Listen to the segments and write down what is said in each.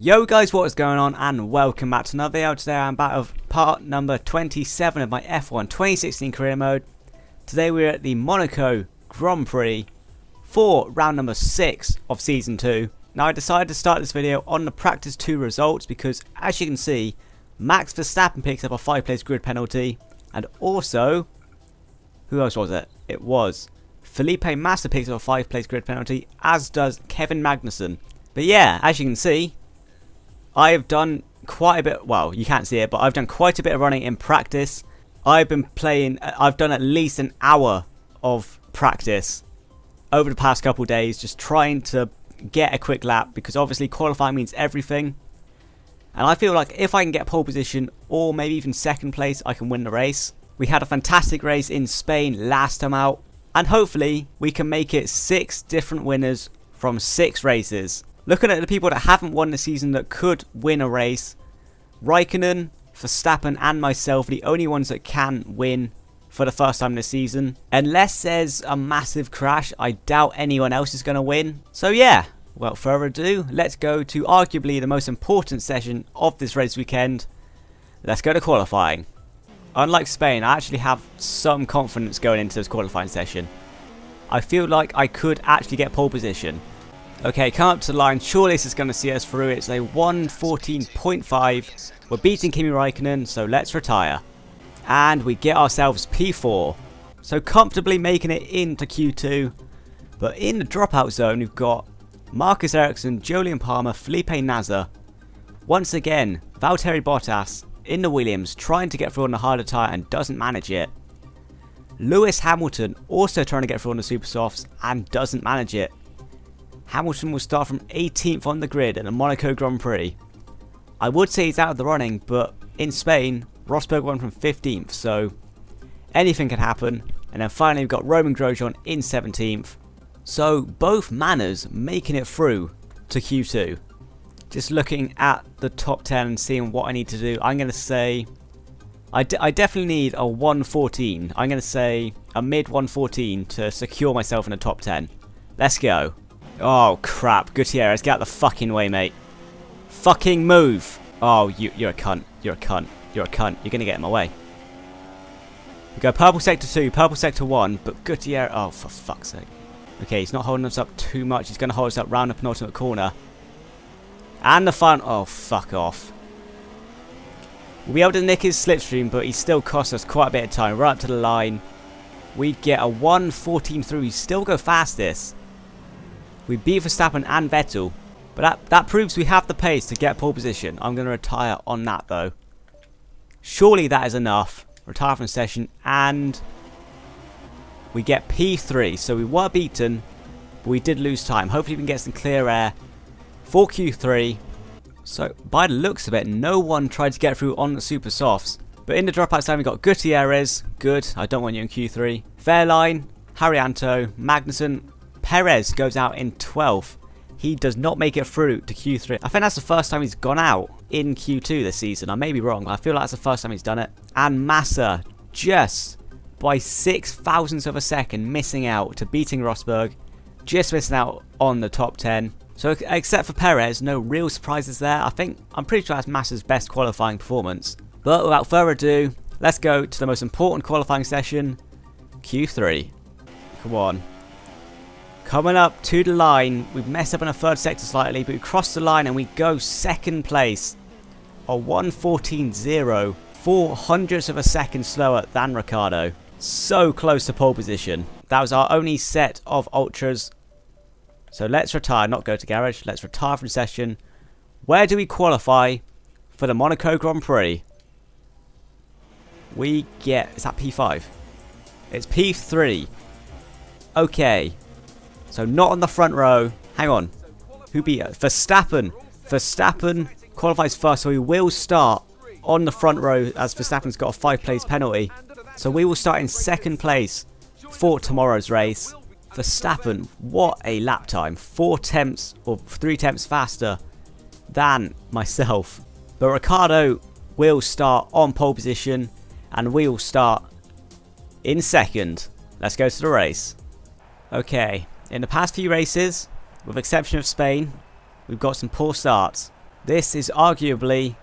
Yo guys, what is going on and welcome back to another video. Today I'm back of part number 27 of my F1 2016 career mode. Today we're at the Monaco Grand Prix for round number 6 of season 2. Now I decided to start this video on the practice 2 results because as you can see, Max Verstappen picks up a 5-place grid penalty, and also, who else was it? It was Felipe Massa picks up a 5-place grid penalty, as does Kevin Magnussen. But yeah, as you can see, I have done quite a bit, well, you can't see it, but I've done quite a bit of running in practice. I've done at least an hour of practice over the past couple of days, just trying to get a quick lap, because obviously qualifying means everything. And I feel like if I can get pole position, or maybe even second place, I can win the race. We had a fantastic race in Spain last time out, and hopefully we can make it 6 different winners from 6 races. Looking at the people that haven't won the season that could win a race, Raikkonen, Verstappen and myself are the only ones that can win for the first time this season. Unless there's a massive crash, I doubt anyone else is going to win. So yeah, without further ado, let's go to arguably the most important session of this race weekend. Let's go to qualifying. Unlike Spain, I actually have some confidence going into this qualifying session. I feel like I could actually get pole position. Okay, come up to the line. Surely this is going to see us through. It's a 1:14.5. We're beating Kimi Raikkonen, so let's retire. And we get ourselves P4. So comfortably making it into Q2. But in the dropout zone, we've got Marcus Ericsson, Jolyon Palmer, Felipe Nasr. Once again, Valtteri Bottas in the Williams, trying to get through on the harder tyre and doesn't manage it. Lewis Hamilton also trying to get through on the super softs and doesn't manage it. Hamilton will start from 18th on the grid in the Monaco Grand Prix. I would say he's out of the running, but in Spain, Rosberg won from 15th, so anything can happen. And then finally we've got Romain Grosjean in 17th. So both Manners making it through to Q2. Just looking at the top 10 and seeing what I need to do, I'm going to say I definitely need a 1:14. I'm going to say a mid 1:14 to secure myself in the top 10. Let's go. Oh crap, Gutierrez, get out the fucking way, mate. Fucking move. Oh, you're a cunt. You're a cunt. You're a cunt. You're going to get in my way. We go purple sector 2, purple sector 1, but Gutierrez, oh for fuck's sake. Okay, he's not holding us up too much. He's going to hold us up round the penultimate corner. And the front, oh fuck off. We'll be able to nick his slipstream, but he still costs us quite a bit of time. Right up to the line. We get a 1:14 through. We still go fastest. We beat Verstappen and Vettel, but that proves we have the pace to get pole position. I'm going to retire on that though. Surely that is enough. Retire from the session, and we get P3. So we were beaten, but we did lose time. Hopefully we can get some clear air for Q3. So by the looks of it, no one tried to get through on the super softs. But in the dropout time we got Gutierrez. Good, I don't want you in Q3. Fairline, Haryanto, Magnussen. Perez goes out in 12th. He does not make it through to Q3. I think that's the first time he's gone out in Q2 this season. I may be wrong, but I feel like that's the first time he's done it. And Massa, just by 6 thousandths of a second, missing out to beating Rosberg. Just missing out on the top 10. So except for Perez, no real surprises there. I'm pretty sure that's Massa's best qualifying performance. But without further ado, let's go to the most important qualifying session, Q3. Come on. Coming up to the line, we've messed up in a third sector slightly, but we crossed the line and we go second place. A 1:14.0, 4 hundredths of a second slower than Ricciardo. So close to pole position. That was our only set of ultras. So let's retire, not go to garage. Let's retire from session. Where do we qualify for the Monaco Grand Prix? We get, is that P5? It's P3. Okay. So not on the front row. Hang on. Who beat us? Verstappen. Verstappen qualifies first, so we will start on the front row as Verstappen's got a 5-place penalty. So we will start in second place for tomorrow's race. Verstappen, what a lap time. 4 tenths or 3 tenths faster than myself. But Ricciardo will start on pole position and we will start in second. Let's go to the race. Okay. In the past few races, with exception of Spain, we've got some poor starts. This is arguably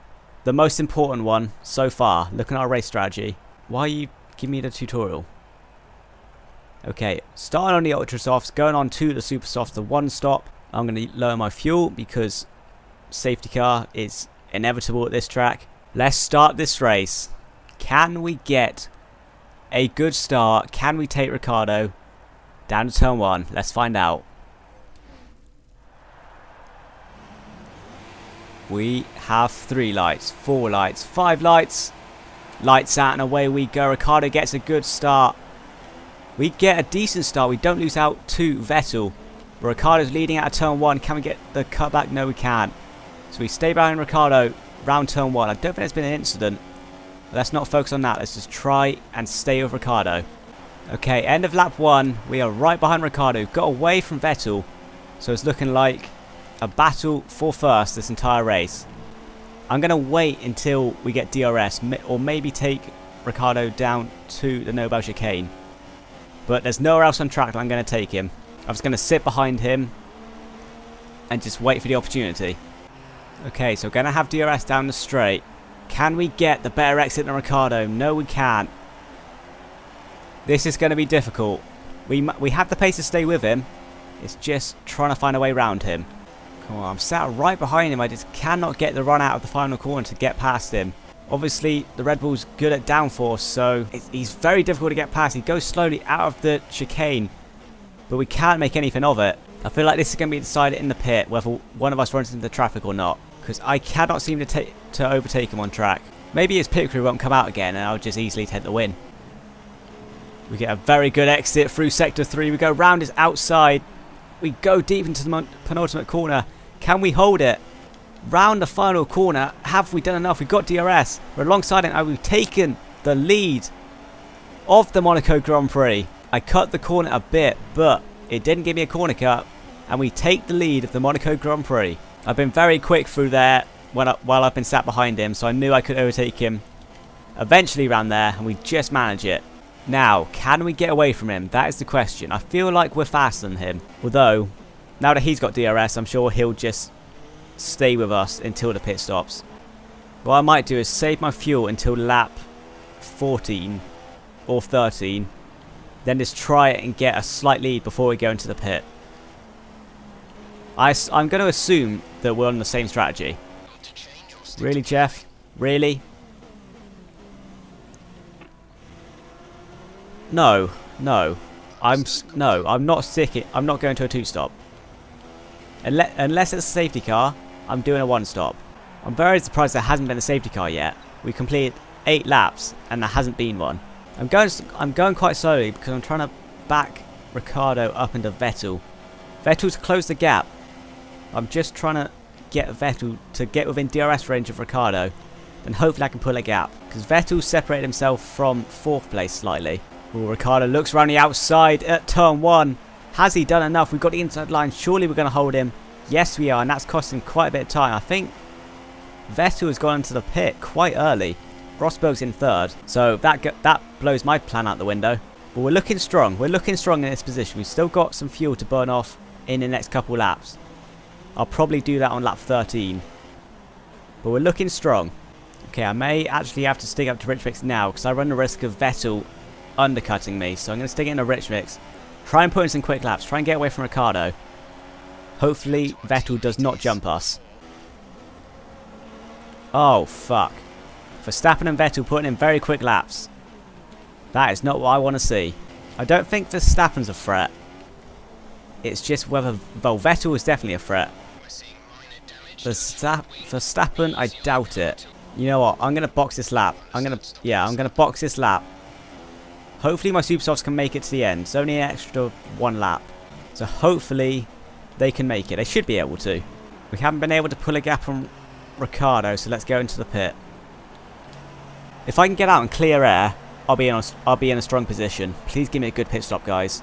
the most important one so far. Look at our race strategy. Why are you giving me the tutorial? Okay, starting on the ultra softs, going on to the super softs, the one stop. I'm going to lower my fuel because safety car is inevitable at this track. Let's start this race. Can we get a good start? Can we take Ricciardo down to turn 1? Let's find out. We have 3 lights, 4 lights, 5 lights. Lights out and away we go. Ricciardo gets a good start. We get a decent start. We don't lose out to Vettel. Ricciardo's leading out of turn 1. Can we get the cutback? No, we can't. So we stay behind Ricciardo round turn 1. I don't think there's been an incident. Let's not focus on that. Let's just try and stay with Ricciardo. Okay, end of lap 1. We are right behind Ricciardo. Got away from Vettel. So it's looking like a battle for first this entire race. I'm going to wait until we get DRS. Or maybe take Ricciardo down to the Nobel chicane. But there's nowhere else on track that I'm going to take him. I'm just going to sit behind him and just wait for the opportunity. Okay, so we're going to have DRS down the straight. Can we get the better exit than Ricciardo? No, we can't. This is going to be difficult. We have the pace to stay with him. It's just trying to find a way around him. Come on, I'm sat right behind him. I just cannot get the run out of the final corner to get past him. Obviously, the Red Bull's good at downforce, so he's very difficult to get past. He goes slowly out of the chicane, but we can't make anything of it. I feel like this is going to be decided in the pit, whether one of us runs into the traffic or not, because I cannot seem to overtake him on track. Maybe his pit crew won't come out again, and I'll just easily take the win. We get a very good exit through Sector 3. We go round his outside. We go deep into the penultimate corner. Can we hold it? Round the final corner. Have we done enough? We've got DRS. We're alongside it, and we've taken the lead of the Monaco Grand Prix. I cut the corner a bit, but it didn't give me a corner cut, and we take the lead of the Monaco Grand Prix. I've been very quick through there while I've been sat behind him, so I knew I could overtake him eventually around there, and we just manage it. Now, can we get away from him? That is the question. I feel like we're faster than him, although now that he's got DRS, I'm sure he'll just stay with us until the pit stops. What I might do is save my fuel until lap 14 or 13, then just try it and get a slight lead before we go into the pit. I'm going to assume that we're on the same strategy. Really, Jeff? Really? No. I'm not sticking. I'm not going to a 2-stop. Unless it's a safety car, I'm doing a 1-stop. I'm very surprised there hasn't been a safety car yet. We completed 8 laps and there hasn't been one. I'm going quite slowly because I'm trying to back Ricciardo up into Vettel. Vettel's closed the gap. I'm just trying to get Vettel to get within DRS range of Ricciardo. Then hopefully I can pull a gap. Because Vettel separated himself from 4th place slightly. Ooh, Ricciardo looks around the outside at turn 1. Has he done enough? We've got the inside line. Surely we're going to hold him. Yes, we are. And that's costing quite a bit of time. I think Vettel has gone into the pit quite early. Rosberg's in 3rd. So that blows my plan out the window. But we're looking strong. We're looking strong in this position. We've still got some fuel to burn off in the next couple laps. I'll probably do that on lap 13. But we're looking strong. Okay, I may actually have to stick up to Rich Mix now because I run the risk of Vettel undercutting me. So I'm going to stick it in a Rich Mix. Try and put in some quick laps. Try and get away from Ricciardo. Hopefully Vettel does not jump us. Oh, fuck. Verstappen and Vettel putting in very quick laps. That is not what I want to see. I don't think Verstappen's a threat. It's just whether... Well, Vettel is definitely a threat. Verstappen, I doubt it. You know what? I'm going to box this lap. I'm going to box this lap. Hopefully my super softs can make it to the end. It's only an extra 1 lap. So hopefully they can make it. They should be able to. We haven't been able to pull a gap on Ricciardo, so let's go into the pit. If I can get out and clear air, I'll be in a strong position. Please give me a good pit stop, guys.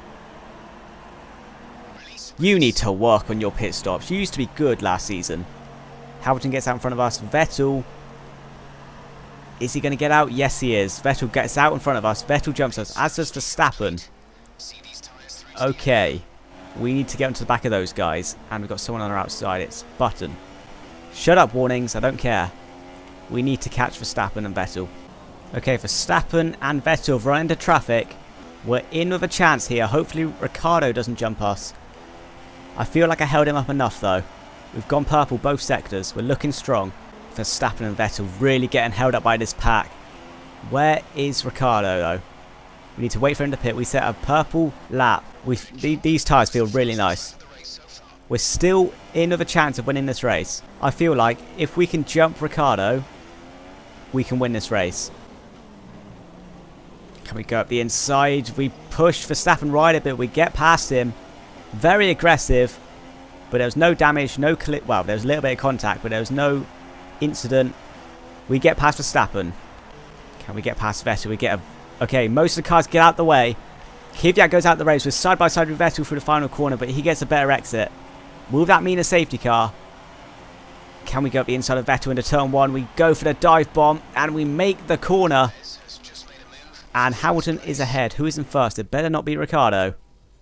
You need to work on your pit stops. You used to be good last season. Hamilton gets out in front of us. Vettel. Is he going to get out? Yes, he is. Vettel gets out in front of us. Vettel jumps us, as does Verstappen. Okay. We need to get onto the back of those guys. And we've got someone on our outside. It's Button. Shut up, warnings. I don't care. We need to catch Verstappen and Vettel. Okay, Verstappen and Vettel have run into traffic. We're in with a chance here. Hopefully Ricciardo doesn't jump us. I feel like I held him up enough though. We've gone purple both sectors. We're looking strong. Verstappen and Vettel really getting held up by this pack. Where is Ricciardo though? We need to wait for him to pit. We set a purple lap. These tyres feel really nice. We're still in with a chance of winning this race. I feel like if we can jump Ricciardo, we can win this race. Can we go up the inside? We push Verstappen right a bit. We get past him. Very aggressive. But there was no damage, no clip. Well, there was a little bit of contact, but there was no incident. We get past Verstappen. Can we get past Vettel? We get a... Okay, most of the cars get out the way. Kvyat goes out the race. We're side by side with Vettel through the final corner, but he gets a better exit. Will that mean a safety car? Can we go up the inside of Vettel into turn 1? We go for the dive bomb, and we make the corner. And Hamilton is ahead. Who is in first? It better not be Ricciardo.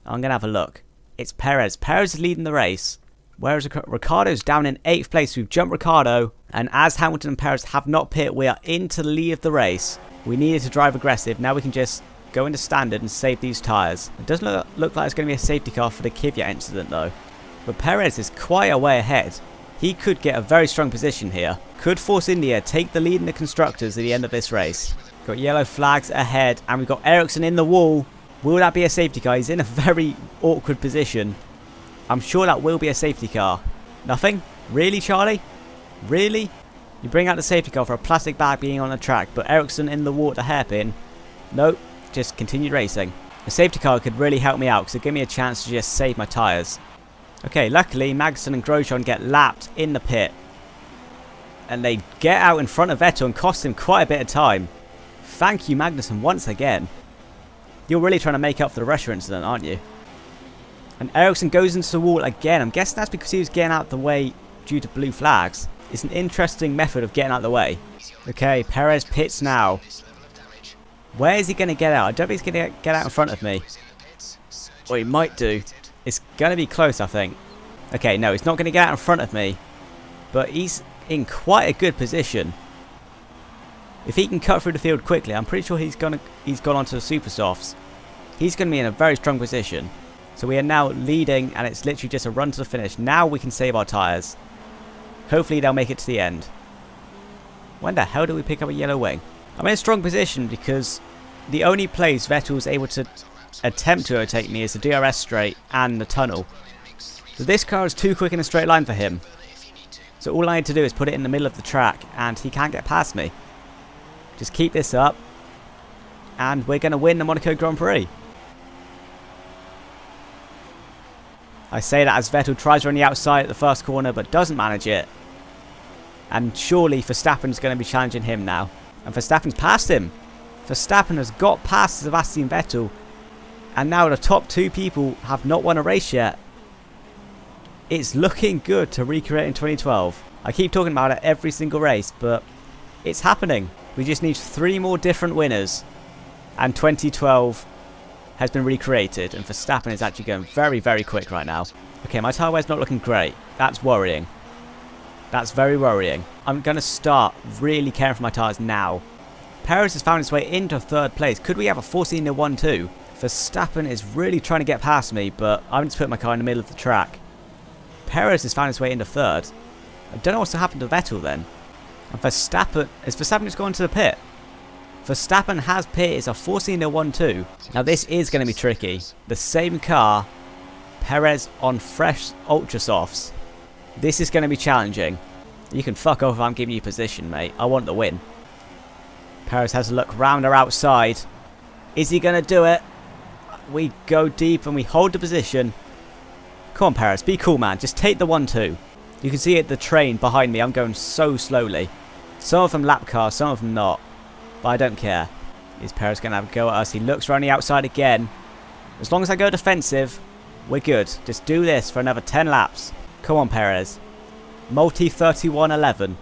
I'm going to have a look. It's Perez. Perez is leading the race. Whereas Ricciardo's down in 8th place. We've jumped Ricciardo. And as Hamilton and Perez have not pit, we are into the lead of the race. We needed to drive aggressive. Now we can just go into standard and save these tyres. It doesn't look like it's going to be a safety car for the Kvyat incident though. But Perez is quite a way ahead. He could get a very strong position here. Could Force India take the lead in the constructors at the end of this race. Got yellow flags ahead. And we've got Ericsson in the wall. Will that be a safety car? He's in a very awkward position. I'm sure that will be a safety car. Nothing? Really, Charlie? Really? You bring out the safety car for a plastic bag being on the track, but Ericsson in the water hairpin? Nope. Just continue racing. The safety car could really help me out because it gave me a chance to just save my tyres. Okay, luckily Magnussen and Grosjean get lapped in the pit. And they get out in front of Vettel and cost him quite a bit of time. Thank you, Magnussen, once again. You're really trying to make up for the Russia incident, aren't you? And Ericsson goes into the wall again. I'm guessing that's because he was getting out the way due to blue flags. It's an interesting method of getting out the way. Okay, Perez pits now. Where is he going to get out? I don't think he's going to get out in front of me. Or he might do. It's going to be close, I think. Okay, no, he's not going to get out in front of me. But he's in quite a good position. If he can cut through the field quickly, I'm pretty sure he's gone onto the super softs. He's going to be in a very strong position. So we are now leading, and it's literally just a run to the finish. Now we can save our tyres. Hopefully they'll make it to the end. When the hell do we pick up a yellow wing? I'm in a strong position because the only place Vettel's able to attempt to overtake me is the DRS straight and the tunnel. So this car is too quick in a straight line for him. So all I need to do is put it in the middle of the track and he can't get past me. Just keep this up and we're going to win the Monaco Grand Prix. I say that as Vettel tries to run the outside at the first corner but doesn't manage it. And surely Verstappen's going to be challenging him now. And Verstappen's passed him. Verstappen has got past Sebastian Vettel. And now the top two people have not won a race yet. It's looking good to recreate in 2012. I keep talking about it every single race, but it's happening. We just need 3 more different winners. And 2012 has been recreated. And Verstappen is actually going very, very quick right now. Okay, my tyre wear's not looking great. That's worrying. That's very worrying. I'm going to start really caring for my tyres now. Perez has found his way into 3rd place. Could we have a 14-1-2? Verstappen is really trying to get past me, but I'm just putting my car in the middle of the track. Perez has found his way into 3rd. I don't know what's happened to Vettel then. And Verstappen just gone to the pit? Verstappen has pit. It's a 14-1-2. Now this is going to be tricky. The same car, Perez on fresh Ultra Softs. This is going to be challenging. You can fuck off if I'm giving you position, mate. I want the win. Perez has a look round or outside. Is he going to do it? We go deep and we hold the position. Come on, Perez. Be cool, man. Just take the 1-2. You can see it, the train behind me. I'm going so slowly. Some of them lap cars, some of them not. But I don't care. Is Perez going to have a go at us? He looks around the outside again. As long as I go defensive, we're good. Just do this for another 10 laps. Come on, Perez. Multi 31-11.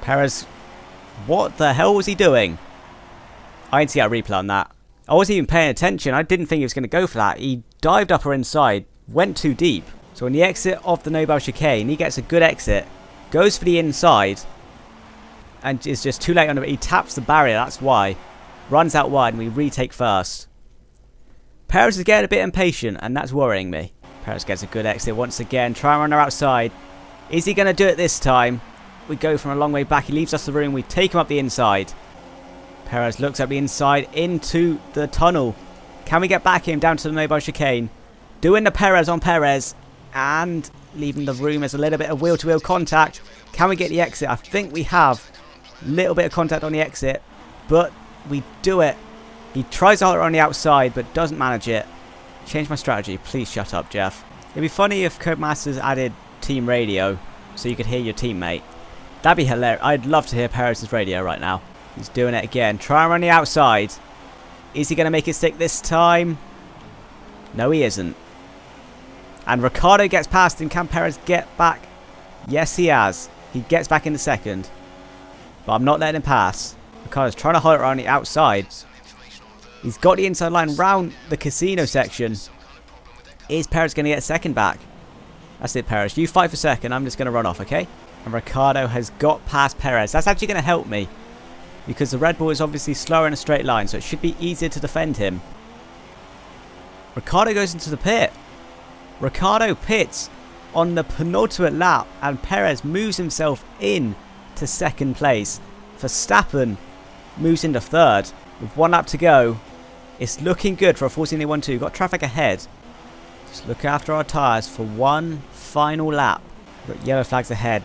Perez, what the hell was he doing? I didn't see a replay on that. I wasn't even paying attention. I didn't think he was going to go for that. He dived up or inside went too deep. So on the exit of the Nobel chicane, he gets a good exit, goes for the inside, and is just too late on the... He taps the barrier, that's why. Runs out wide, and we retake first. Perez is getting a bit impatient, and that's worrying me. Perez gets a good exit once again. Try and run her outside. Is he going to do it this time? We go from a long way back. He leaves us the room. We take him up the inside. Perez looks up the inside into the tunnel. Can we get back him down to the Nobel chicane? Doing the Perez on Perez. And leaving the room as a little bit of wheel-to-wheel contact. Can we get the exit? I think we have a little bit of contact on the exit. But we do it. He tries to hold it on the outside, but doesn't manage it. Change my strategy. Please shut up, Jeff. It'd be funny if Codemasters added team radio so you could hear your teammate. That'd be hilarious. I'd love to hear Perez's radio right now. He's doing it again. Try and run the outside. Is he going to make it stick this time? No, he isn't. And Ricciardo gets past him. Can Perez get back? Yes, he has. He gets back in the second. But I'm not letting him pass. Ricciardo's trying to hold it around the outside. He's got the inside line round the casino section. Is Perez going to get second back? That's it, Perez. You fight for second. I'm just going to run off, okay? And Ricciardo has got past Perez. That's actually going to help me, because the Red Bull is obviously slower in a straight line, so it should be easier to defend him. Ricciardo goes into the pit. Ricciardo pits on the penultimate lap, and Perez moves himself in to second place. Verstappen moves into third. With 1 lap to go, it's looking good for a Force India 1-2. Got traffic ahead. Just look after our tyres for one final lap. Got yellow flags ahead.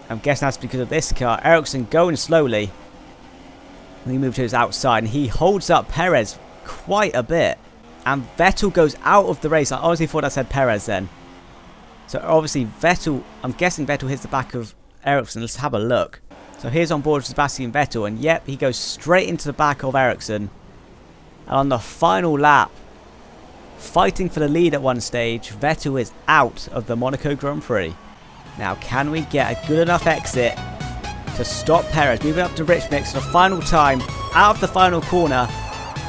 I'm guessing that's because of this car. Ericsson going slowly. We move to his outside, and he holds up Perez quite a bit. And Vettel goes out of the race. I honestly thought I said Perez then. So obviously Vettel, I'm guessing Vettel hits the back of Ericsson. Let's have a look. So here's on board Sebastian Vettel, and yep, he goes straight into the back of Ericsson. And on the final lap, fighting for the lead at one stage, Vettel is out of the Monaco Grand Prix. Now, can we get a good enough exit to stop Perez? Moving up to Rich Mix for the final time, out of the final corner.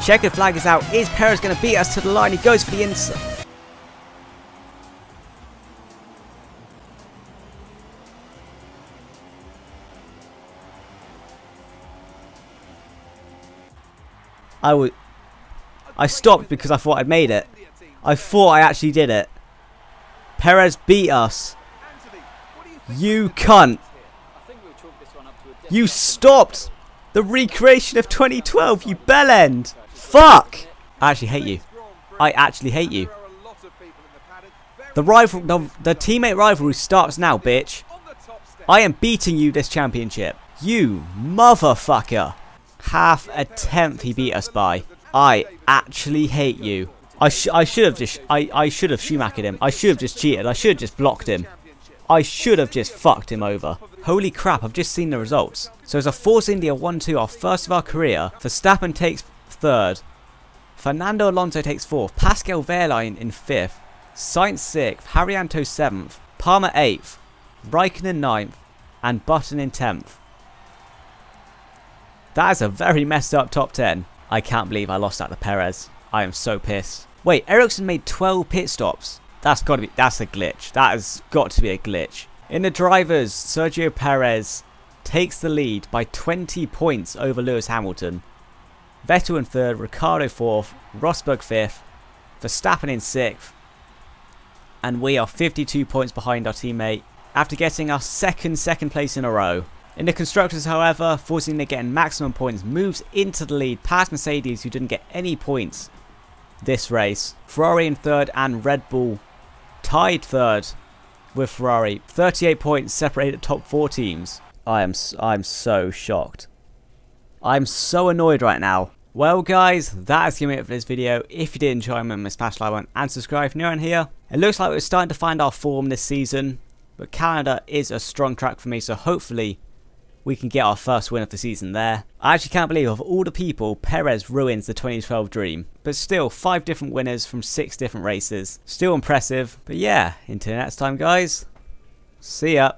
Checkered flag is out. Is Perez going to beat us to the line? He goes for the inside. I stopped because I thought I'd made it. I thought I actually did it. Perez beat us. You cunt. You stopped the recreation of 2012, you bellend. Fuck. I actually hate you. I actually hate you. The teammate rivalry starts now, bitch. I am beating you this championship. You motherfucker. Half a tenth he beat us by. I actually hate you. I should have Schumachered him. I should have just cheated. I should have just blocked him. I should have just fucked him over. Holy crap, I've just seen the results. So it's a Force India 1-2, our first of our career. Verstappen takes third. Fernando Alonso takes fourth. Pascal Wehrlein in fifth. Sainz sixth. Haryanto seventh. Palmer 8th. Raikkonen 9th. And Button in 10th. That is a very messed up top 10. I can't believe I lost that to Perez. I am so pissed. Wait, Ericsson made 12 pit stops. That's a glitch. That has got to be a glitch. In the drivers, Sergio Perez takes the lead by 20 points over Lewis Hamilton. Vettel in third, Ricciardo fourth, Rosberg fifth, Verstappen in sixth. And we are 52 points behind our teammate after getting our second place in a row. In the constructors, however, Force India getting maximum points, moves into the lead past Mercedes, who didn't get any points this race. Ferrari in third, and Red Bull tied third with Ferrari. 38 points separated top 4 teams. I'm so shocked. I'm so annoyed right now. Well guys, that is going to be it for this video. If you did enjoy, remember to smash the like button and subscribe if you're new around here. It looks like we're starting to find our form this season, but Canada is a strong track for me, so hopefully we can get our first win of the season there. I actually can't believe of all the people, Perez ruins the 2012 dream. But still, 5 different winners from 6 different races. Still impressive. But yeah, until next time guys, see ya.